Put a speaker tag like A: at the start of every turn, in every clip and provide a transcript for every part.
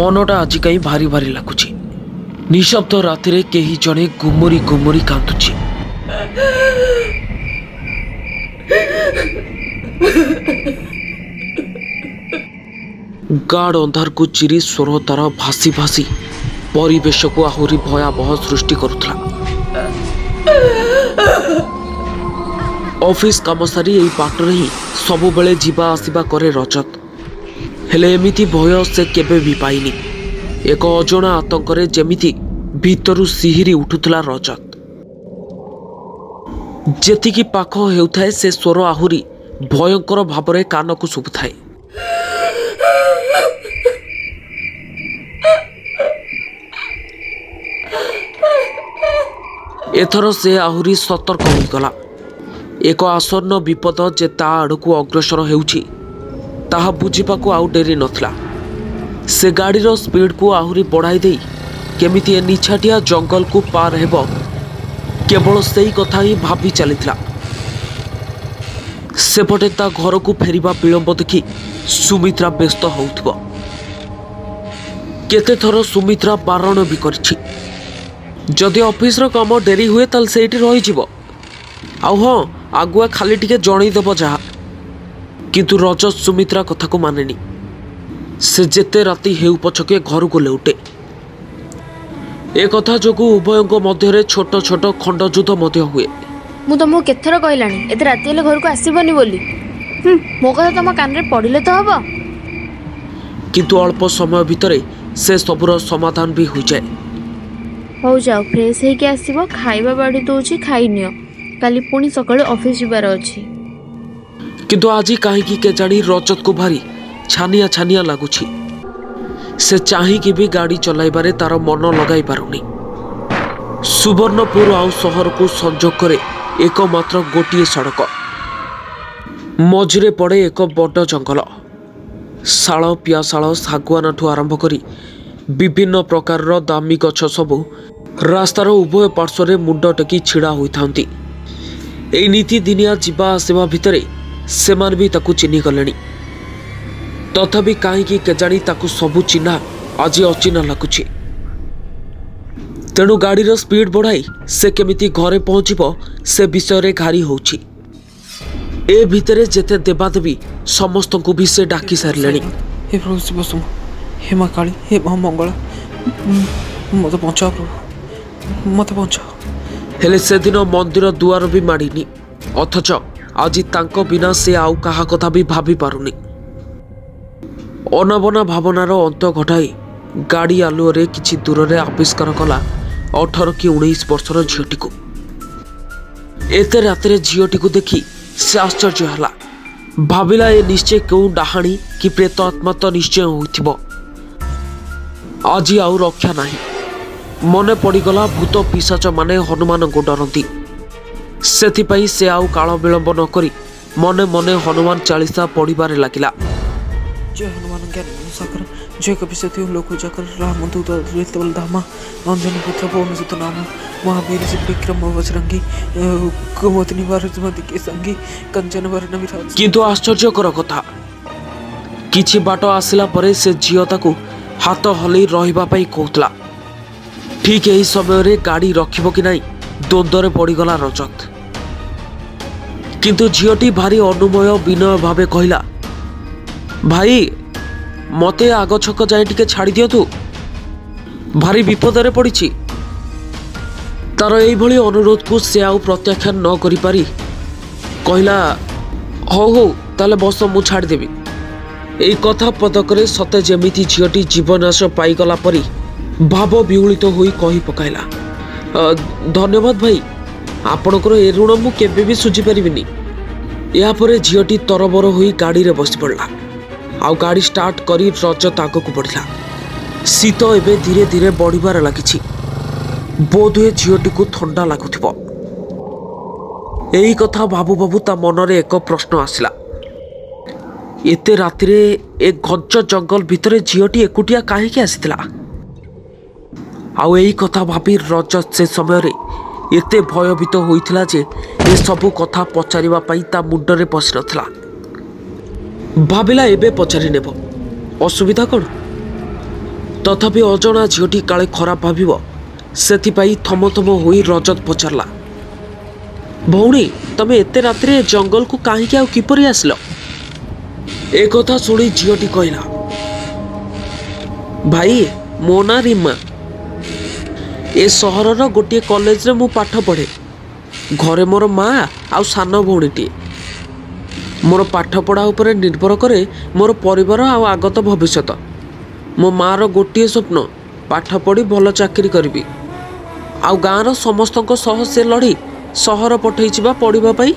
A: मनटा आज कहीं भारी भारी लगुच। निशब्द राति कहीं जड़े गुमुरी गुमुरी कांदुची। गाढ़ अंधार को चिरी स्वर तार भासी भासी परिवेश को आहरी भयावह सृष्टि करुला। ऑफिस काम सारी यही बाटर ही सबु बेले जीवा आसिबा करे रजत। हेले एमिति भय से केबे भी पाइनी। एक अजणा आतंक जेमिति भीतरु सिहिरी उठुला रजत। जेतिकी पाख हेउथाए से स्वर आहुरी भयंकर भावरे कान को शुभुथाए। एथर से आहुरी सतर्क होइगला। एक आसन्न विपद जे ता आड़कू अग्रसर हेउछि ताहा बुझिबाकू आउ डेरी नथिला। से गाड़ीर स्पीड को आहुरी बढ़ाई दे केमिति ए निछाटिया जंगल को पार हेबो केवल सेई कथा ही भाभी चलीथिला। सेपटे ता घर को फेरिबा विलंब देखि सुमित्रा व्यस्त होउथिबो। केते थर सुमित्रा बारण भी करछि जदि ऑफिस रो काम डेरी हुए ताल सेठी रही जीवो। आउ हां आगुआ खाली टिके जणई देबो जहा। किंतु रजत सुमित्रा कथा को मानेनी। से जेते राति हेउ पछके घर को लेउटे। ए कथा जोगु उभयंक मध्यरे छोट छोट खंड युद्ध मध्य हुए।
B: मु तुमको केथर कहलानी एते राति हेले घर को आसीबनी बोली। मो कथा तुम कान रे पड़िले तो हबो।
A: किंतु अल्प समय भितरे से सबुर समाधान भी हो जाए।
B: हो जाओ फ्रेश हे के आसीबो। खाइबा बाड़ी दोछि खाइ नियो। काली पुणी सकाळे ऑफिस जिबार अछि।
A: किंतु आज कहीं के जानी रजत को भारी छानिया छानिया लगुछि। से चाहिकी भी गाड़ी चलाइबारे तार मन लगाई पारुनी। सुवर्णपुर आउ शहर को संजोग करे एकमात्र गोटे सड़क। मझिरे पड़े एक बड़ जंगल। शाल पियाशाल शागुआन ठू आरंभ करी विभिन्न प्रकार दामी गछ सबू रास्तार उभय पार्श्वर मुंड टेकी छिड़ा होइथांती। एई नीति दिनिया जीवा आसिबा भितरे सेमान भी ताकू चिन्ही गलेनी। तथापि कहीं केजाणी ताकू सबू चिन्हा आज अचिन्हा लगुछि। तेणु गाड़ीर स्पीड बढ़ाई से केमिति घरे पहुंचबो से विषय रे घारी होउछि। ए भितरे जेते देवादेवी समस्त को भी से डाकी सारलेनी।
C: हे प्रभु शिव सुम, हे मां काली, हे मां मंगला, मत बचाओ प्रभु, मत बचाओ।
A: हेले से दिन मंदिर दुआर भी माड़ीनी। अथच आज तांको बिना से आउ कहा कथा भी भाभी पारुनी। अनाबना भावनार अंत घटाई गाड़ी आलुअरे किछि दूर रे आविष्कार कला 18 कि 19 वर्षर झीटी को। एते रातिरे झीटी को देखी से आश्चर्य हला। भाविला ए निश्चय क्यों डाहाणी कि प्रेत आत्मा तो निश्चय होइथिबो। आज आउ रक्षा नाही। मने पड़गला भूत पिशाच माने हनुमान को डरती। सेथिपाई से आउ काल विलंब न करी मने मने हनुमान चालीसा पढ़िबारे लागिला।
C: जय हनुमान ज्ञान सागर, जय कपि सत्य लोक जाकर, राम दूत बल धामा, अंजन पुत्र पवन सुत नाम, महावीर से विक्रम बजरंगी, कुमति निवार सुमति के संगी, कंचन वरण विराज।
A: किंतु आश्चर्यकर कथा किछि बाट आसिला परे से झियो ताकू हाथ हलई रहिबा पई कहतला। ठीक यही समय रे गाड़ी रखिबो कि नहीं द्वंद्व पड़गला रजत। किंतु झीटी भारी अनुमय विनय भावे कहला, भाई मते आग छक जाए टिके छाड़ी दियतु, भारी विपद रे पड़िछि। तार एई भली अनुरोध को से आउ प्रत्याख्यान न करि पारी कहला, हो हो ताले बस मु छाड़ी देबी। एई कथा पदकरे सते जेमिति झीटी जीवनाश पाईगला परी भाव विहुलित होई कही पकाइला, धन्यवाद भाई, आपणकर ए ऋण मु केबे भी सुझी परिबिनी। या परे झीटी तरबर होई गाड़ी रे बसी पड़ला। आउ गाड़ी स्टार्ट करी रजत आग को बढ़िला। शीत एबे धीरे धीरे बढ़िबार लागिछि। बोधुए झीटी को ठंडा लागुथिबो। एई कथा भाबु भाबु ता मनरे एक प्रश्न आसिला। एते रातिरे एक घंच जंगल भितरे झीटी एकुटिया काहेकि आसिथिला? आउ एई कथा भाबी रजत से समय रे एते भयभीत होइथिला जे ए सबु कथा पचारिबा पई ता मुंडरे पसि नथिला। भाविला एबे पचारि नेबो। असुविधा कौन? तथापि अजणा झीटी काले खराब भाव से थमथम हो रजत पचारा भौणी तमे एते रात्रे जंगल को कहीं आउ किपरि आसिल एक कथा शुणी झीटी कहला भाई मो ना रीमा ए सहरर गोटे कॉलेज रे मु पाठ पढ़े घरे मोर माँ आउ सान भौणीटी मोर पाठ पढ़ा उपरे निर्भर करे मोर परिवार आउ आगत भविष्यत मो माँ रो गोटे स्वप्न पाठ पढ़ी भल चाकरी करी आउ गाँव समस्तों सह से लड़ी सहर पठेइचिबा पढ़िबा पई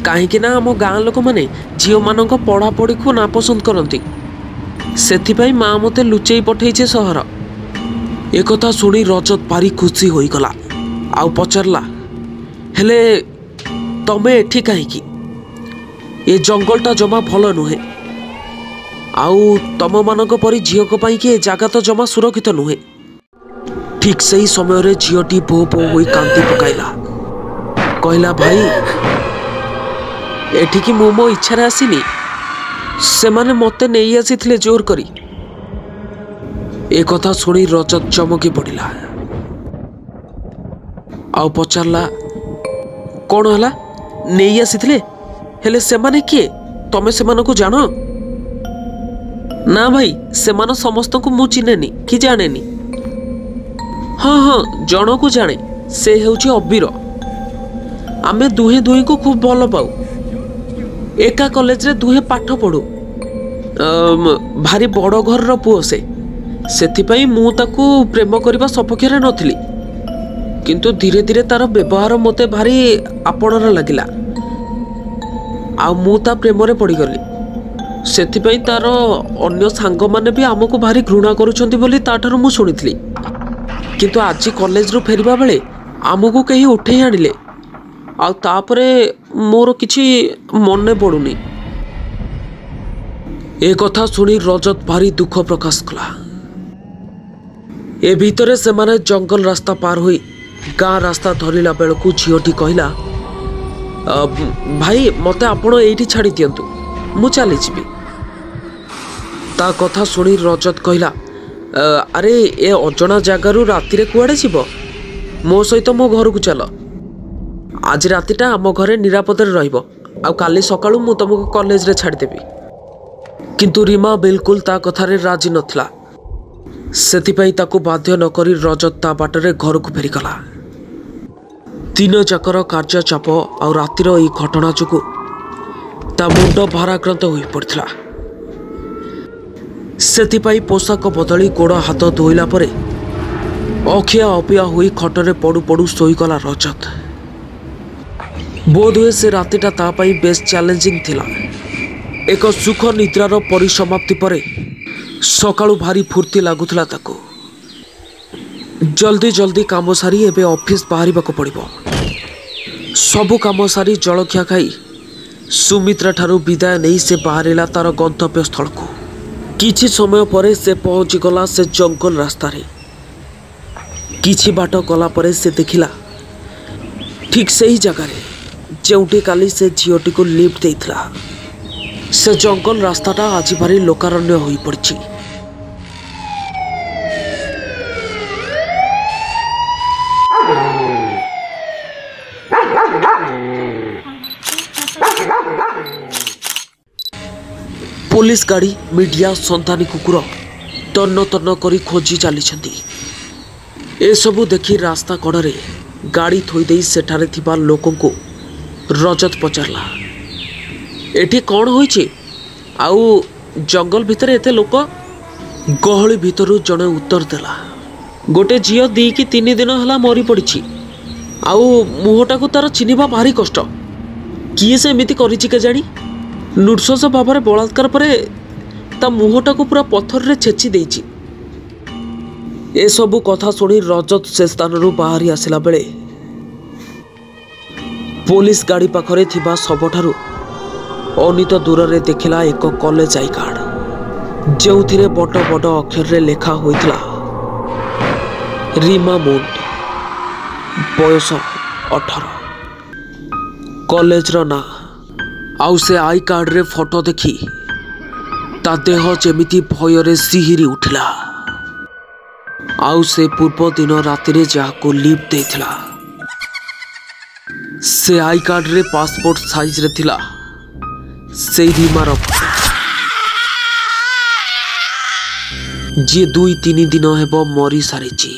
A: कहीं आम गाँ लोक मैंने झील मान पढ़ापढ़ी को नापसंद करती से माँ मते लुचेई पठेइछे सहर एक कथा शुणी रजत भारी खुशी होईगला आउ पचारला हेले तमे एठी कहीं ये जंगलटा जमा भल नुहे आउ तम मानक परी झील के जगह तो जमा सुरक्षित नुहे ठीक सही समय रे झीटी भो भो होई कांति पकाइला कहला भाई एठिकी मु मो इच्छा आसीनी से माने मते नहीं आसीथिले जोर करी एक कथा शुणी रजत चमकी पड़िला आउ पचारला कौन हला नहीं आसीथिले हेले से माने किए तमे से मानको जानो ना भाई से मानो समस्त को मु चिनेनी कि जानेनी हाँ हाँ जन को जाने से हेउची अबीर आमे दुहे दुहे को खूब भल पाऊ एका कॉलेज रे दुहे पाठ पढ़ू भारी बड़ घर रो पुओ से मु ताकू प्रेम करबा सपक्षरे नथिली किंतु धीरे धीरे तार व्यवहार मते भारी आपणर लागिला आ मु ता प्रेम रे पड़ी गली सेथिपई तार अन्य सांग माने भी आमको भारी घृणा करूछंती बोली ताठारु मु सुनिथिली किंतु आज कॉलेज रू फेरिबा बेले आमको कहीं उठे आनिले आ तापरे मोर किछि मन पड़ुनी ए कथा शुणी रजत भारी दुख प्रकाश कला ए भितरे से माने जंगल रास्ता पार हुई गाँ रास्ता धरला बेलू झीटी कहला भाई मते आपण एठी छाड़ी दियंतु मु चली जीवी ता कथा शुणी रजत कहला अरे ए अजणा जगारू राति कुआड़े जीव मो सहित मो घर को चल आज रातिटा आम घरे निरापद रहिबो आ काली सकाळू मु तुमको कॉलेज रे छाड़ी देबी किंतु रीमा बिल्कुल ता कथारे राजी नथला सेतिपई ताकू बाध्य न करी रजत ता बाटरे घर को फेरीगला दिन जाकर कार्य चाप आ रातिर ई घटना जोगु ता मुंड भाराक्रांत होई पड़थिला सेतिपई पोशाक बदली गोड़ हाथ धोइला परे अखिया अपिया होई खटरे पड़ू पड़ू सोईगला रजत बोध हुए से रातिटा ता पाई बेस चैलेंजिंग थिला एक सुख निद्रार परिसमाप्ति परे सकाळू भारी फुर्ती लगुला ताको जल्दी जल्दी काम सारी एबे ऑफिस बाहर पड़िबो सबु काम सारी जलखिया खाई सुमित्रा ठारू विदाय नहीं से बाहरिला तार गंतव्य स्थल को किछि समय परे से पहुंची गला से जंगल रास्ता रे किछि बाट गला परे से देखिला ठीक सही जगह रे जेउटी काली से झीटी को लिफ्ट देइथला से जंगल रास्ताटा आज भारी लोकारण्य होई पड़छि पुलिस गाड़ी मीडिया संतानी कुकुर तन्न तन्न करी खोजी चली ए सबु देखी रास्ता कड़े गाड़ी थोईदे सेठारे थिबा लोकों को रजत पचारला एठी कौन होईची आउ जंगल भितर एते लोक गहली भितरु जने उत्तर देला गोटे झील दी कि 3 दिन हला मरी पड़ी आउ मुहटा को तार चिन्हिबा भारी कष्ट किए से एमिति करिछि के जानी नृशंस भाव में बलात्कार परे ता मुहटा को पूरा पत्थर रे छेची देइछि ए सबु कथा सुनी रजत से स्थान रु बाहरी आसिला बेले पुलिस गाड़ी पाखरे थिबा सबठारु अनित दूर रे देखिला एक कॉलेज आई कार्ड जेउथिरे बड़ बड़ अक्षर रे लेखा होइतला रीमा मुंड बयस 18 कॉलेज रो ना आउ से आई कार्ड रे फोटो देखी ता देह जेमिति भୟରେ सिहिरी उठिला। आउ से पूर्व दिन रातिरे जाको लिफ्ट देथिला से आई कार्ड रे पासपोर्ट साइज रे थिला से रीमार जी 2-3 दिन हेब मरी सारिची।